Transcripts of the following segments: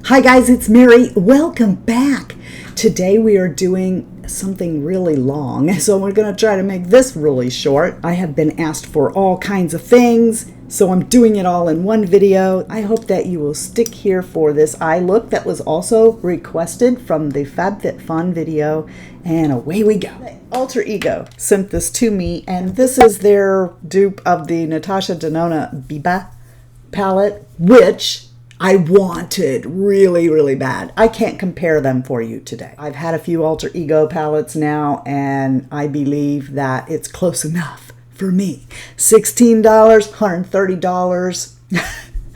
Hi guys, it's Mary. Welcome back. Today we are doing something really long, so we're going to try to make this really short. I have been asked for all kinds of things, so I'm doing it all in one video. I hope that you will stick here for this eye look that was also requested from the FabFitFun video, and away we go. Alter Ego sent this to me, and this is their dupe of the Natasha Denona Biba palette, which I wanted really, really bad. I can't compare them for you today. I've had a few Alter Ego palettes now, and I believe that it's close enough for me. $16, $130.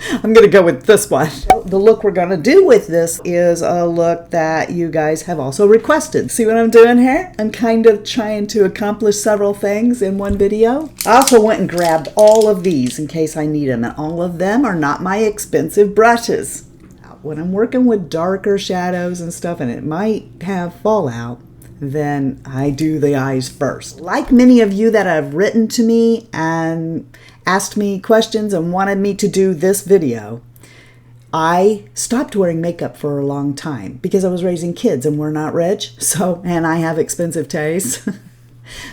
I'm going to go with this one. The look we're going to do with this is a look that you guys have also requested. See what I'm doing here? I'm kind of trying to accomplish several things in one video. I also went and grabbed all of these in case I need them, and all of them are not my expensive brushes. When I'm working with darker shadows and stuff and it might have fallout, then I do the eyes first. Like many of you that have written to me and asked me questions and wanted me to do this video, I stopped wearing makeup for a long time because I was raising kids and we're not rich, and I have expensive tastes.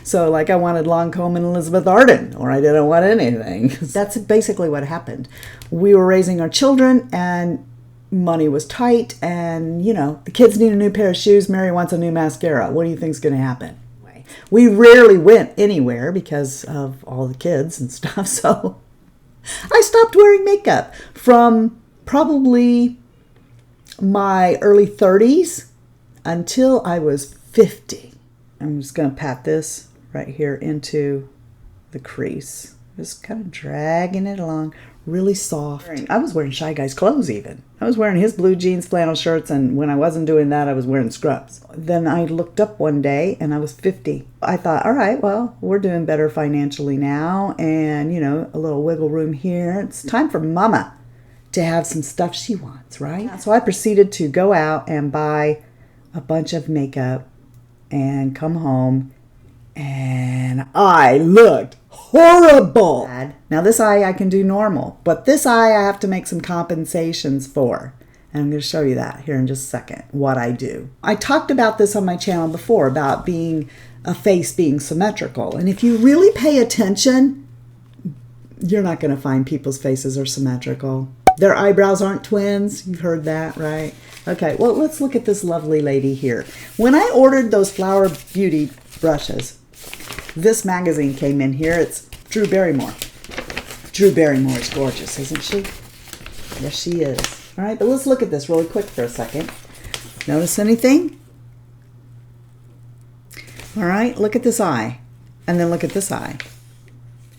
So like I wanted Lancome and Elizabeth Arden, or I didn't want anything. That's basically what happened. We were raising our children and money was tight, and the kids need a new pair of shoes. Mary wants a new mascara. What do you think's going to happen? We rarely went anywhere because of all the kids and stuff, so I stopped wearing makeup from probably my early 30s until I was 50. I'm just going to pat this right here into the crease. Just kind of dragging it along, really soft. I was wearing Shy Guy's clothes even. I was wearing his blue jeans, flannel shirts, and when I wasn't doing that, I was wearing scrubs. Then I looked up one day and I was 50. I thought, all right, well, we're doing better financially now, and a little wiggle room here. It's time for Mama to have some stuff she wants, right? So I proceeded to go out and buy a bunch of makeup and come home, and I looked horrible. Now this eye I can do normal, but this eye I have to make some compensations for. And I'm going to show you that here in just a second, what I do. I talked about this on my channel before, about being a face being symmetrical. And if you really pay attention, you're not going to find people's faces are symmetrical. Their eyebrows aren't twins. You've heard that, right? Okay, well, let's look at this lovely lady here. When I ordered those Flower Beauty brushes, this magazine came in here. It's Drew Barrymore. Drew Barrymore is gorgeous, isn't she? Yes, she is. All right, but let's look at this really quick for a second. Notice anything? All right, look at this eye. And then look at this eye.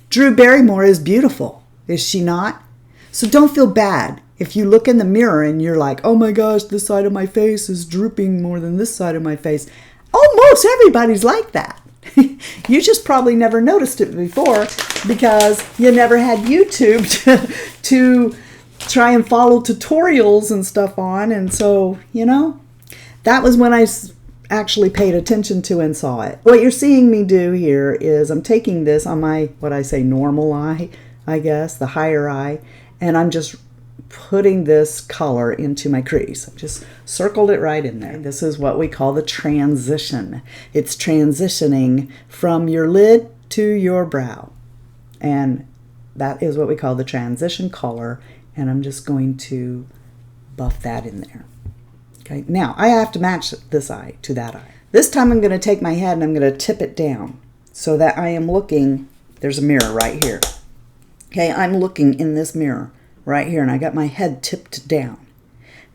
Drew Barrymore is beautiful, is she not? So don't feel bad if you look in the mirror and you're like, oh my gosh, this side of my face is drooping more than this side of my face. Almost everybody's like that. You just probably never noticed it before because you never had YouTube to try and follow tutorials and stuff on. And so, that was when I actually paid attention to and saw it. What you're seeing me do here is I'm taking this on my, what I say, normal eye, I guess, the higher eye, and I'm just putting this color into my crease. I just circled it right in there. This is what we call the transition. It's transitioning from your lid to your brow. And that is what we call the transition color. And I'm just going to buff that in there. Okay, now I have to match this eye to that eye. This time I'm going to take my head and I'm going to tip it down so that I am looking, there's a mirror right here. Okay, I'm looking in this mirror right here, and I got my head tipped down.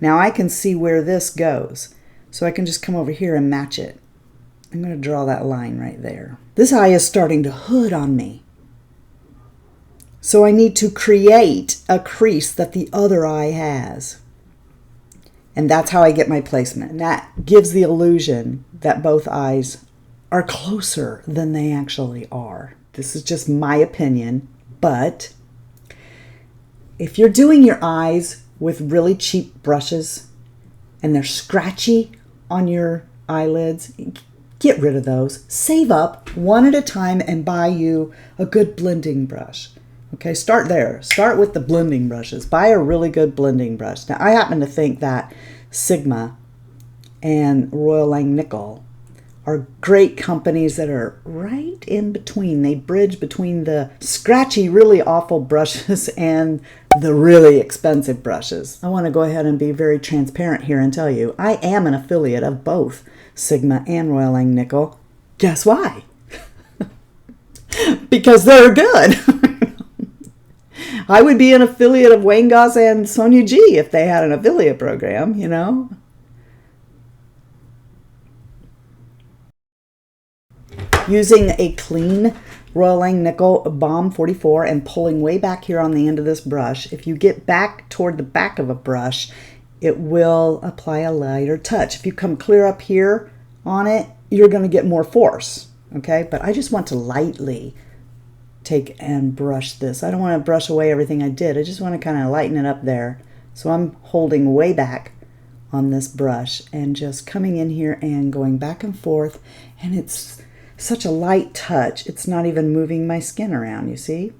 Now I can see where this goes, so I can just come over here and match it. I'm going to draw that line right there. This eye is starting to hood on me, so I need to create a crease that the other eye has, and that's how I get my placement. And that gives the illusion that both eyes are closer than they actually are. This is just my opinion, but if you're doing your eyes with really cheap brushes and they're scratchy on your eyelids, get rid of those. Save up one at a time and buy you a good blending brush. Okay, start there. Start with the blending brushes. Buy a really good blending brush. Now, I happen to think that Sigma and Royal Langnickel are great companies that are right in between. They bridge between the scratchy, really awful brushes and the really expensive brushes. I want to go ahead and be very transparent here and tell you, I am an affiliate of both Sigma and Royal Langnickel. Guess why? Because they're good. I would be an affiliate of Wayne Goss and Sonia G if they had an affiliate program, you know. Using a clean Royal Langnickel Balm 44 and pulling way back here on the end of this brush, if you get back toward the back of a brush, it will apply a lighter touch. If you come clear up here on it, you're going to get more force, okay? But I just want to lightly take and brush this. I don't want to brush away everything I did. I just want to kind of lighten it up there. So I'm holding way back on this brush and just coming in here and going back and forth, and it's such a light touch. It's not even moving my skin around, you see?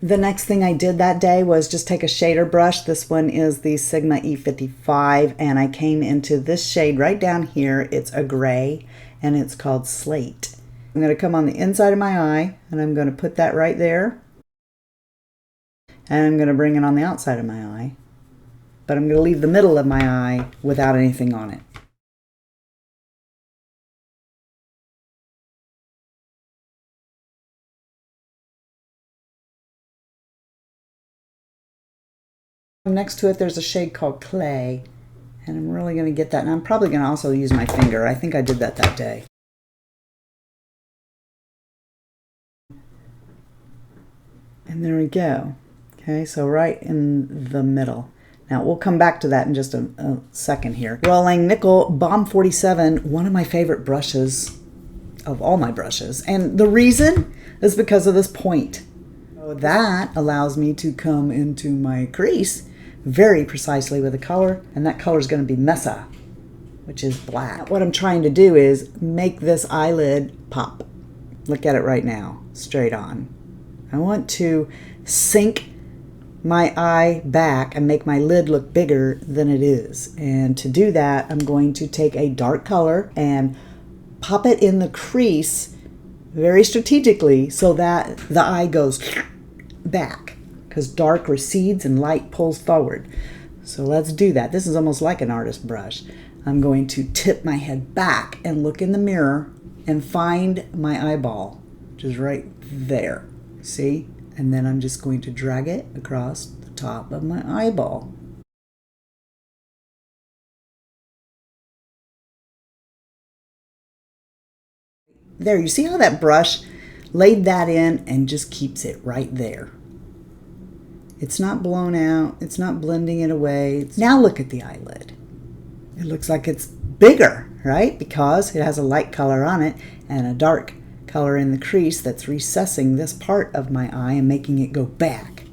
The next thing I did that day was just take a shader brush. This one is the Sigma E55, and I came into this shade right down here. It's a gray, and it's called Slate. I'm going to come on the inside of my eye, and I'm going to put that right there. And I'm going to bring it on the outside of my eye. But I'm going to leave the middle of my eye without anything on it. Next to it, there's a shade called Clay, and I'm really going to get that. And I'm probably going to also use my finger. I think I did that day. And there we go. Okay, so right in the middle. Now, we'll come back to that in just a second here. Royal Langnickel Balm 47, one of my favorite brushes of all my brushes. And the reason is because of this point. So that allows me to come into my crease very precisely with a color, and that color is going to be Mesa, which is black. What I'm trying to do is make this eyelid pop. Look at it right now, straight on. I want to sink my eye back and make my lid look bigger than it is. And to do that, I'm going to take a dark color and pop it in the crease very strategically so that the eye goes back, because dark recedes and light pulls forward. So let's do that. This is almost like an artist brush. I'm going to tip my head back and look in the mirror and find my eyeball, which is right there. See? And then I'm just going to drag it across the top of my eyeball. There, you see how that brush laid that in and just keeps it right there. It's not blown out. It's not blending it away. Now look at the eyelid. It looks like it's bigger, right? Because it has a light color on it and a dark color in the crease that's recessing this part of my eye and making it go back.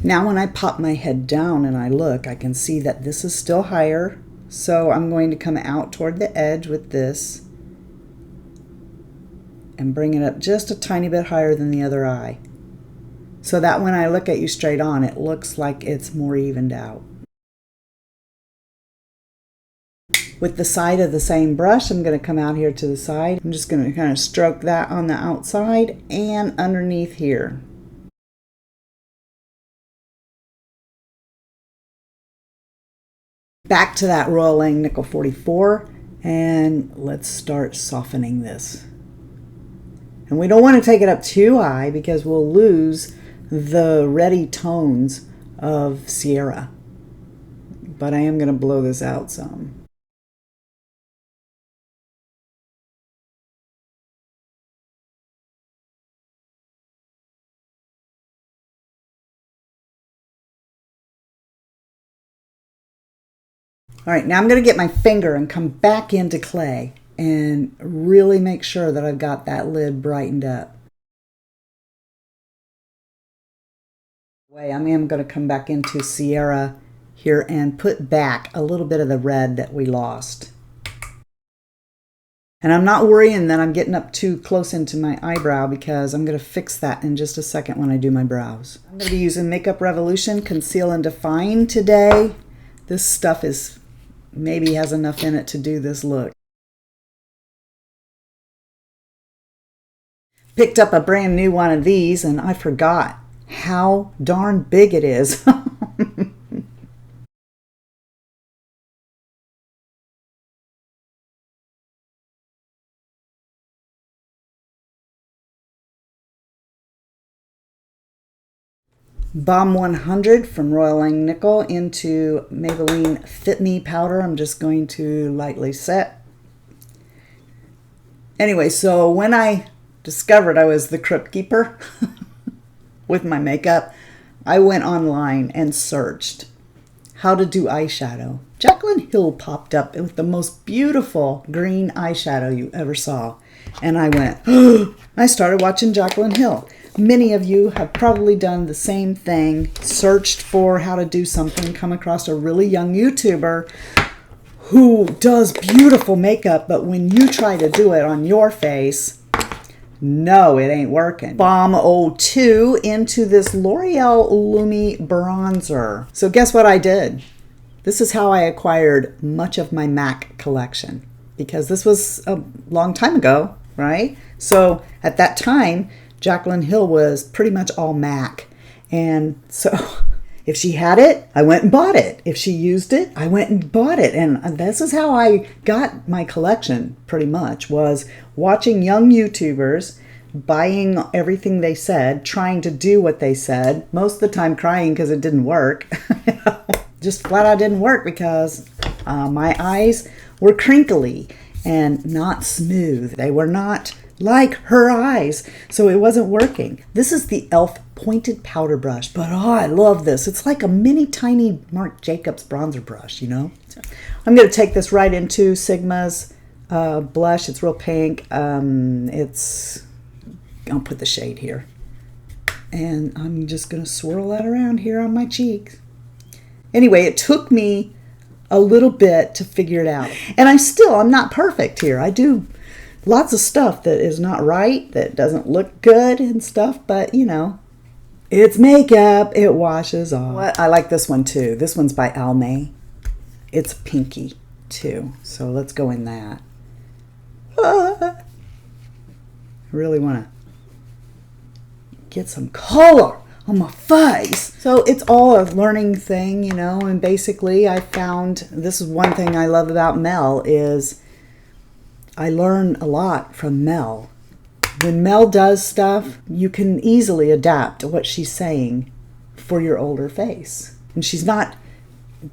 Now when I pop my head down and I look, I can see that this is still higher. So I'm going to come out toward the edge with this and bring it up just a tiny bit higher than the other eye, so that when I look at you straight on, it looks like it's more evened out. With the side of the same brush, I'm going to come out here to the side. I'm just going to kind of stroke that on the outside and underneath here. Back to that Royal Langnickel 44, and let's start softening this. And we don't want to take it up too high because we'll lose the reddy tones of Sierra. But I am going to blow this out some. All right, now I'm going to get my finger and come back into Clay and really make sure that I've got that lid brightened up. I am going to come back into Sierra here and put back a little bit of the red that we lost. And I'm not worrying that I'm getting up too close into my eyebrow because I'm going to fix that in just a second when I do my brows. I'm going to be using Makeup Revolution Conceal and Define today. This stuff is maybe has enough in it to do this look. Picked up a brand new one of these and I forgot how darn big it is. Balm 100 from Royal Langnickel into Maybelline Fit Me powder. I'm just going to lightly set. Anyway, so when I discovered I was the crypt keeper with my makeup, I went online and searched how to do eyeshadow. Jaclyn Hill popped up with the most beautiful green eyeshadow you ever saw. And I went, I started watching Jaclyn Hill. Many of you have probably done the same thing, searched for how to do something, come across a really young YouTuber who does beautiful makeup, but when you try to do it on your face, no, it ain't working. Balm 02 into this L'Oreal Lumi bronzer. So guess what I did? This is how I acquired much of my MAC collection, because this was a long time ago, right? So at that time, Jaclyn Hill was pretty much all MAC. And so if she had it, I went and bought it. If she used it, I went and bought it. And this is how I got my collection pretty much, was watching young YouTubers, buying everything they said, trying to do what they said, most of the time crying because it didn't work. Just flat out didn't work because my eyes were crinkly and not smooth. They were not like her eyes, so it wasn't working. This is the e.l.f. pointed powder brush, but oh, I love this. It's like a mini tiny Marc Jacobs bronzer brush, you know. I'm going to take this right into Sigma's blush. It's real pink. I'll put the shade here, and I'm just going to swirl that around here on my cheeks. Anyway, it took me a little bit to figure it out, and I'm not perfect here. I do lots of stuff that is not right, that doesn't look good and stuff, but you know, it's makeup, it washes off. I like this one too. This one's by Almay. It's pinky too, so let's go in that. I really want to get some color on my face. So it's all a learning thing, you know, and basically I found, this is one thing I love about Mel, is I learn a lot from Mel. When Mel does stuff, you can easily adapt to what she's saying for your older face. And she's not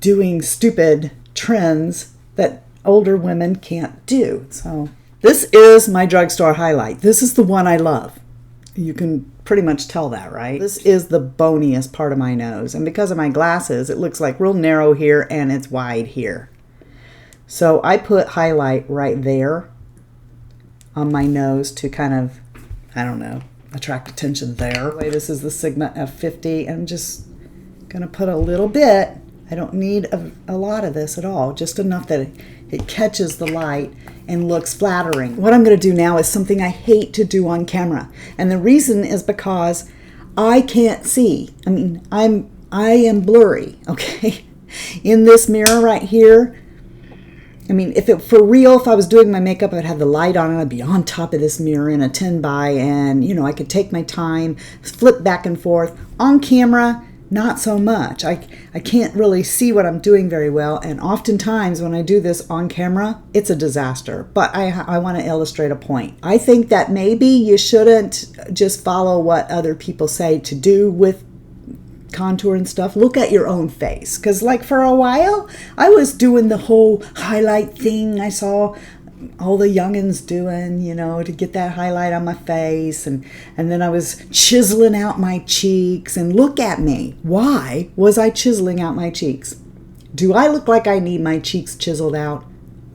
doing stupid trends that older women can't do. So this is my drugstore highlight. This is the one I love. You can pretty much tell that, right? This is the boniest part of my nose. And because of my glasses, it looks like real narrow here and it's wide here. So I put highlight right there on my nose to kind of, I don't know, attract attention there. This is the Sigma F50. I'm just going to put a little bit. I don't need a lot of this at all, just enough that it catches the light and looks flattering. What I'm going to do now is something I hate to do on camera. And the reason is because I can't see. I mean, I am blurry, okay? In this mirror right here, I mean, if I was doing my makeup, I'd have the light on and I'd be on top of this mirror in a 10 by, and you know, I could take my time, flip back and forth. On camera, not so much. I can't really see what I'm doing very well, and oftentimes when I do this on camera, it's a disaster. But I want to illustrate a point. I think that maybe you shouldn't just follow what other people say to do with contour and stuff. Look at your own face, because like for a while I was doing the whole highlight thing I saw all the youngins doing, you know, to get that highlight on my face, and then I was chiseling out my cheeks. And look at me. Why was I chiseling out my cheeks? Do I look like I need my cheeks chiseled out?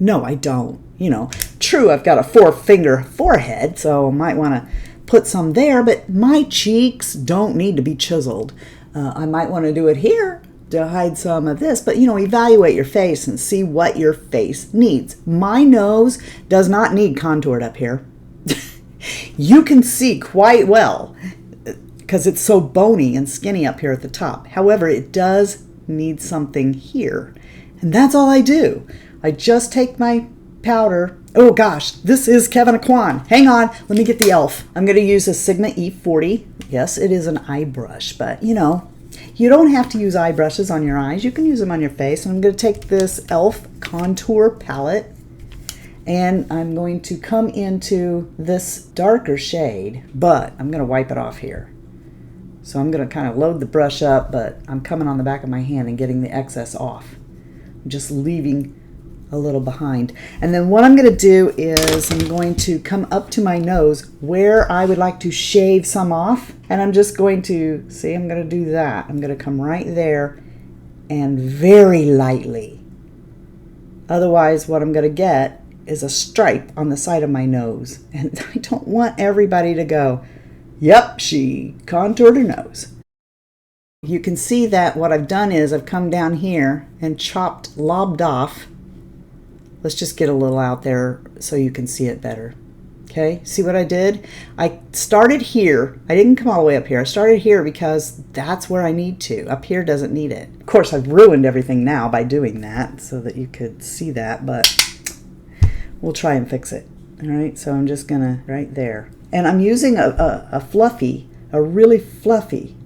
No, I don't. You know, true, I've got a 4-finger forehead, so I might want to put some there, but my cheeks don't need to be chiseled. I might want to do it here to hide some of this, but evaluate your face and see what your face needs. My nose does not need contoured up here. You can see quite well because it's so bony and skinny up here at the top. However, it does need something here. And that's all I do. I just take my powder. Oh gosh, this is Kevin Aquan. Hang on, let me get the e.l.f. I'm going to use a Sigma E40. Yes, it is an eye brush, but you don't have to use eye brushes on your eyes. You can use them on your face. And I'm going to take this e.l.f. contour palette and I'm going to come into this darker shade, but I'm going to wipe it off here. So I'm going to kind of load the brush up, but I'm coming on the back of my hand and getting the excess off. I'm just leaving a little behind. And then what I'm going to do is I'm going to come up to my nose where I would like to shave some off. And I'm just going to, see, I'm going to do that. I'm going to come right there and very lightly. Otherwise, what I'm going to get is a stripe on the side of my nose. And I don't want everybody to go, yep, she contoured her nose. You can see that what I've done is I've come down here and lobbed off. Let's just get a little out there so you can see it better. Okay, see what I did? I started here. I didn't come all the way up here. I started here because that's where I need to. Up here doesn't need it. Of course, I've ruined everything now by doing that so that you could see that, but we'll try and fix it. All right, so I'm just gonna right there. And I'm using a really fluffy,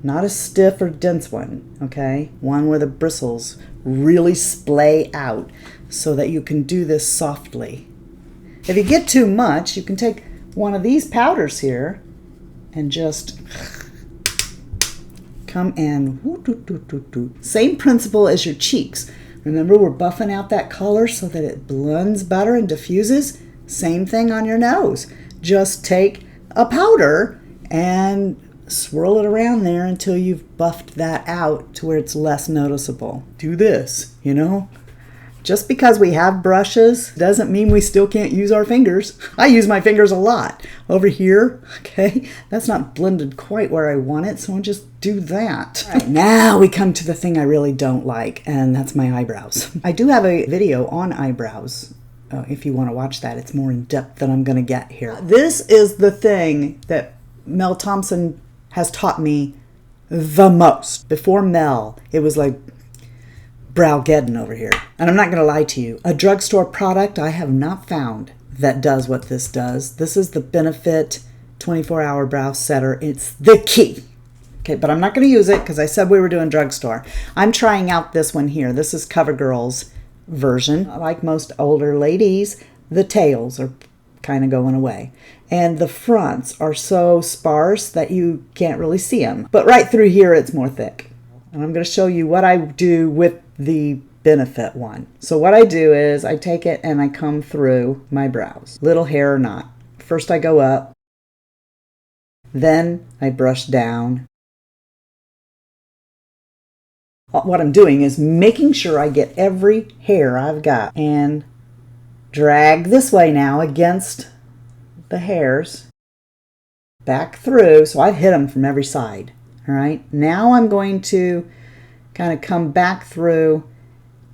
not a stiff or dense one, okay? One where the bristles really splay out so that you can do this softly. If you get too much, you can take one of these powders here and just come and same principle as your cheeks. Remember, we're buffing out that color so that it blends better and diffuses. Same thing on your nose. Just take a powder and swirl it around there until you've buffed that out to where it's less noticeable. Do this, Just because we have brushes doesn't mean we still can't use our fingers. I use my fingers a lot. Over here, okay, that's not blended quite where I want it, so I'll just do that. All right, now we come to the thing I really don't like, and that's my eyebrows. I do have a video on eyebrows. If you want to watch that, it's more in depth than I'm going to get here. This is the thing that Mel Thompson has taught me the most. Before Mel, it was like Browgeddon over here. And I'm not going to lie to you. A drugstore product I have not found that does what this does. This is the Benefit 24-hour brow setter. It's the key. Okay, but I'm not going to use it because I said we were doing drugstore. I'm trying out this one here. This is CoverGirl's version. Like most older ladies, the tails are kind of going away. And the fronts are so sparse that you can't really see them. But right through here, it's more thick. And I'm going to show you what I do with the Benefit one. So what I do is I take it and I come through my brows, little hair or not. First I go up, then I brush down. What I'm doing is making sure I get every hair I've got and drag this way now against the hairs back through. So I've hit them from every side. All right, now I'm going to kind of come back through,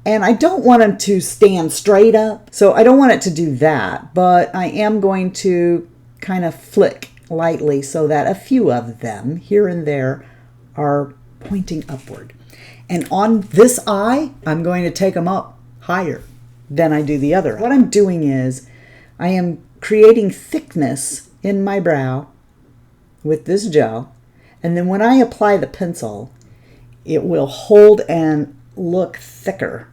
and I don't want them to stand straight up, so I don't want it to do that, but I am going to kind of flick lightly so that a few of them here and there are pointing upward. And on this eye, I'm going to take them up higher than I do the other. What I'm doing is I am creating thickness in my brow with this gel. And then when I apply the pencil, it will hold and look thicker.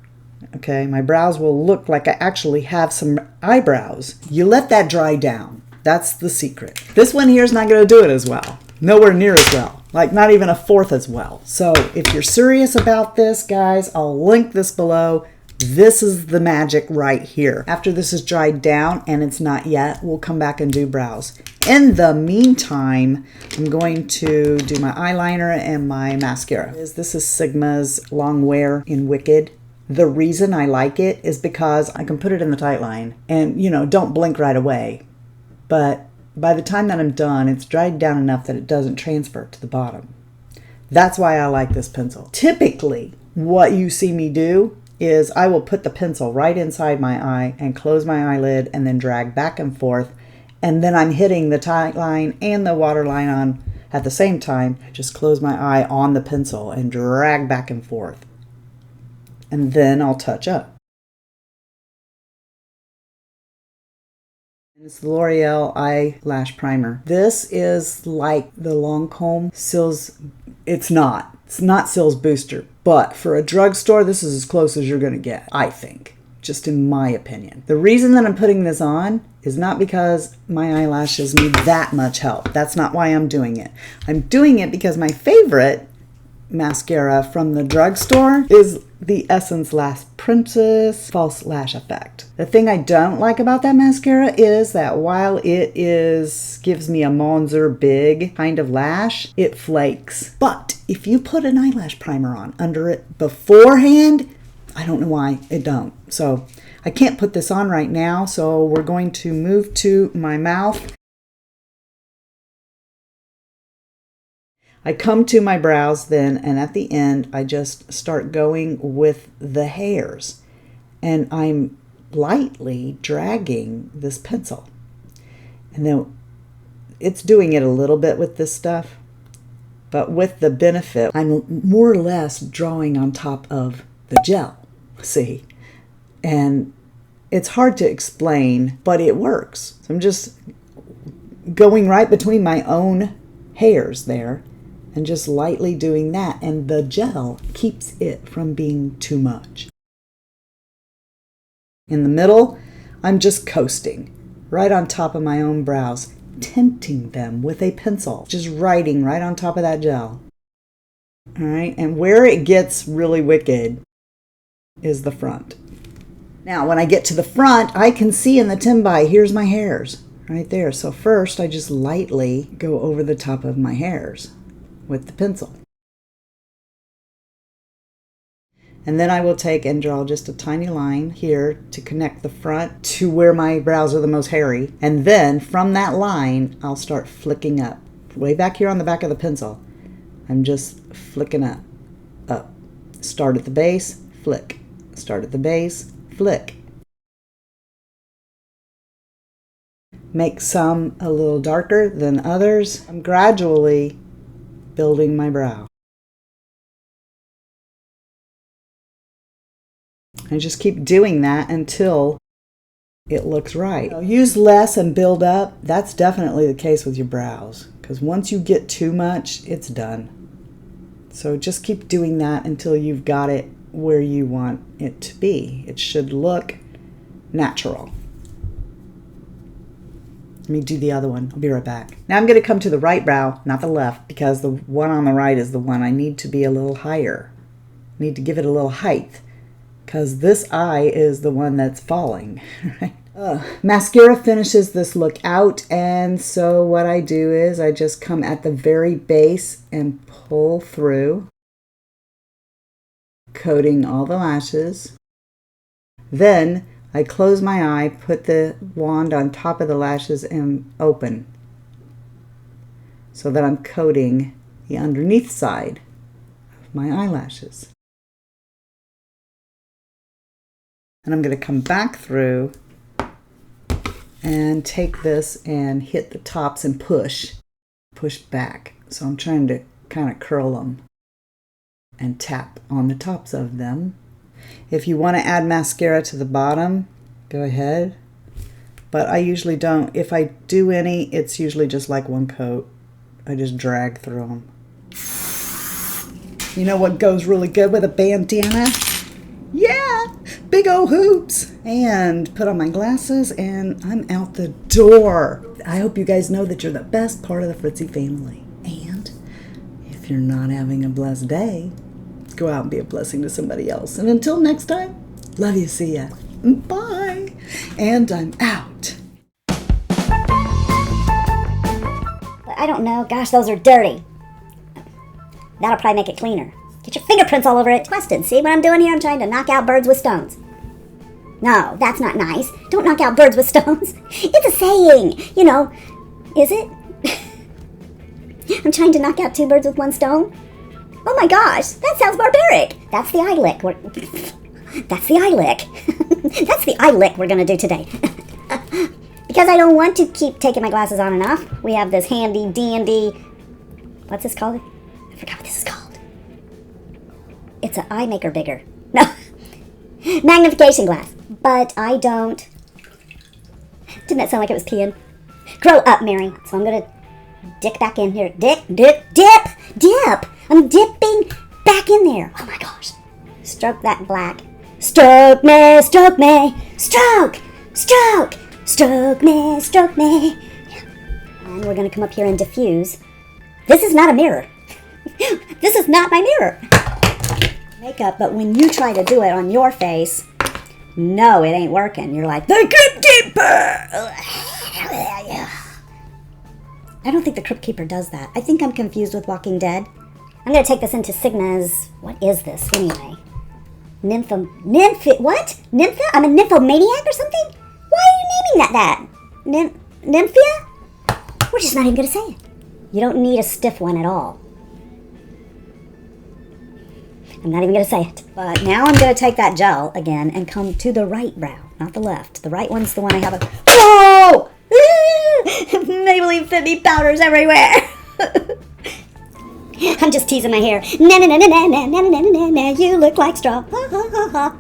Okay, my brows will look like I actually have some eyebrows. You let that dry down. That's the secret. This one here is not going to do it as well. Nowhere near as well. Like not even a fourth as well. So if you're serious about this, guys, I'll link this below. This is the magic right here. After this is dried down, and it's not yet, we'll come back and do brows. In the meantime, I'm going to do my eyeliner and my mascara. This is Sigma's Long Wear in Wicked. The reason I like it is because I can put it in the tight line and, don't blink right away. But by the time that I'm done, it's dried down enough that it doesn't transfer to the bottom. That's why I like this pencil. Typically, what you see me do is I will put the pencil right inside my eye and close my eyelid and then drag back and forth. And then I'm hitting the tight line and the waterline on at the same time. I just close my eye on the pencil and drag back and forth. And then I'll touch up. It's the L'Oreal Eyelash Primer. This is like the Lancome Cils. It's not Cils Booster, but for a drugstore, this is as close as you're going to get, I think, just in my opinion. The reason that I'm putting this on is not because my eyelashes need that much help. That's not why I'm doing it. I'm doing it because my favorite mascara from the drugstore is the Essence Lash Princess False Lash Effect. The thing I don't like about that mascara is that while it gives me a Monster big kind of lash, it flakes. But if you put an eyelash primer on under it beforehand, I don't know why it don't. So I can't put this on right now, so we're going to move to my mouth. I come to my brows then, and at the end, I just start going with the hairs. And I'm lightly dragging this pencil. And then it's doing it a little bit with this stuff, but with the benefit, I'm more or less drawing on top of the gel, see? And it's hard to explain, but it works. So I'm just going right between my own hairs there, and just lightly doing that, and the gel keeps it from being too much. In the middle, I'm just coasting right on top of my own brows, tinting them with a pencil, just writing right on top of that gel. All right, and where it gets really wicked is the front. Now, when I get to the front, I can see in the Timby, here's my hairs right there. So first, I just lightly go over the top of my hairs with the pencil. And then I will take and draw just a tiny line here to connect the front to where my brows are the most hairy. And then from that line, I'll start flicking up. Way back here on the back of the pencil, I'm just flicking up. Start at the base, flick. Start at the base, flick. Make some a little darker than others. I'm gradually building my brow. I just keep doing that until it looks right. So use less and build up. That's definitely the case with your brows, because once you get too much, it's done. So just keep doing that until you've got it where you want it to be. It should look natural. Let me do the other one. I'll be right back. Now I'm going to come to the right brow, not the left, because the one on the right is the one I need to be a little higher. I need to give it a little height, because this eye is the one that's falling. Right? Mascara finishes this look out, and so what I do is I just come at the very base and pull through, coating all the lashes. Then I close my eye, put the wand on top of the lashes, and open, so that I'm coating the underneath side of my eyelashes. And I'm going to come back through and take this and hit the tops and push back. So I'm trying to kind of curl them and tap on the tops of them. If you want to add mascara to the bottom, go ahead. But I usually don't. If I do any, it's usually just like one coat. I just drag through them. You know what goes really good with a bandana? Yeah, big old hoops. And put on my glasses and I'm out the door. I hope you guys know that you're the best part of the Fritzy family. And if you're not having a blessed day, go out and be a blessing to somebody else. And until next time, love you, see ya. Bye. And I'm out. I don't know. Gosh, those are dirty. That'll probably make it cleaner. Get your fingerprints all over it. Twisted. See what I'm doing here? I'm trying to knock out birds with stones. No, that's not nice. Don't knock out birds with stones. It's a saying. You know, is it? I'm trying to knock out 2 birds with 1 stone. Oh my gosh, that sounds barbaric. That's the eye lick. That's the eye lick. That's the eye lick we're gonna do today. Because I don't want to keep taking my glasses on and off, we have this handy dandy, what's this called? I forgot what this is called. It's an eye maker bigger. No, magnification glass. But I don't. Didn't that sound like it was peeing? Grow up, Mary. So I'm gonna dick back in here. Dip. I'm dipping back in there. Oh my gosh. Stroke that black. Stroke me, stroke me. Stroke, stroke, stroke me, stroke me. Yeah. And we're gonna come up here and diffuse. This is not a mirror. This is not my mirror. Makeup, but when you try to do it on your face, no, it ain't working. You're like, the Crypt Keeper! I don't think the Crypt Keeper does that. I think I'm confused with Walking Dead. I'm going to take this into Sigma's... What is this, anyway? What? Nympha? I'm a nymphomaniac or something? Why are you naming that? Nymphia? We're just not even going to say it. You don't need a stiff one at all. I'm not even going to say it. But now I'm going to take that gel again and come to the right brow, not the left. The right one's the one I have a... Whoa! Maybelline Fit Me powders everywhere. I'm just teasing my hair. Na na na na na na na na na na. You look like straw. Ha ha ha ha.